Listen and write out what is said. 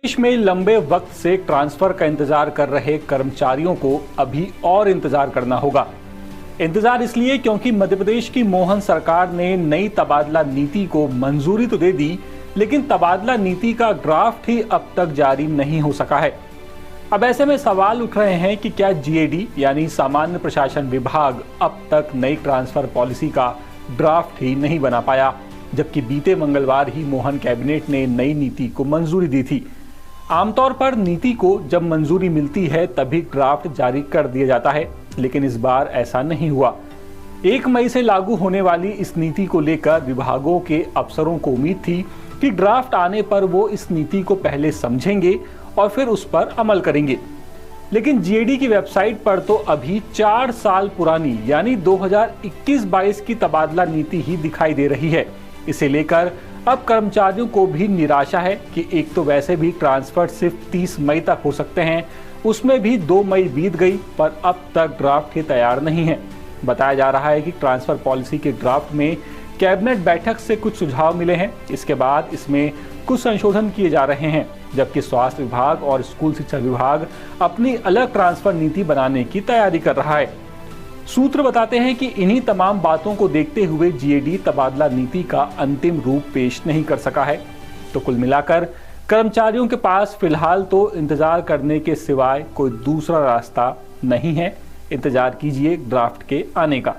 देश में लंबे वक्त से ट्रांसफर का इंतजार कर रहे कर्मचारियों को अभी और इंतजार करना होगा। इंतजार इसलिए क्योंकि मध्य प्रदेश की मोहन सरकार ने नई तबादला नीति को मंजूरी तो दे दी, लेकिन तबादला नीति का ड्राफ्ट ही अब तक जारी नहीं हो सका है। अब ऐसे में सवाल उठ रहे हैं कि क्या जीएडी यानी सामान्य प्रशासन विभाग अब तक नई ट्रांसफर पॉलिसी का ड्राफ्ट ही नहीं बना पाया, जबकि बीते मंगलवार ही मोहन कैबिनेट ने नई नीति को मंजूरी दी थी। आमतौर पर नीति को जब मंजूरी मिलती है तभी ड्राफ्ट जारी कर दिया जाता है, लेकिन इस बार ऐसा नहीं हुआ। 1 मई से लागू होने वाली इस नीति को लेकर विभागों के अफसरों को उम्मीद थी कि ड्राफ्ट आने पर वो इस नीति को पहले समझेंगे और फिर उस पर अमल करेंगे। लेकिन जीएडी की वेबसाइट पर तो अभी 4 साल पुरानी यानी 2021-22 की तबादला नीति ही दिखाई दे रही है। इसे लेकर अब कर्मचारियों को भी निराशा है कि एक तो वैसे भी ट्रांसफर सिर्फ 30 मई तक हो सकते हैं, उसमें भी 2 मई बीत गई, पर अब तक ड्राफ्ट ही तैयार नहीं है। बताया जा रहा है कि ट्रांसफर पॉलिसी के ड्राफ्ट में कैबिनेट बैठक से कुछ सुझाव मिले हैं। इसके बाद इसमें कुछ संशोधन किए जा रहे हैं, जबकि स्वास्थ्य विभाग और स्कूल शिक्षा विभाग अपनी अलग ट्रांसफर नीति बनाने की तैयारी कर रहा है। सूत्र बताते हैं कि इन्हीं तमाम बातों को देखते हुए जीएडी तबादला नीति का अंतिम रूप पेश नहीं कर सका है। तो कुल मिलाकर कर्मचारियों के पास फिलहाल तो इंतजार करने के सिवाय कोई दूसरा रास्ता नहीं है। इंतजार कीजिए ड्राफ्ट के आने का।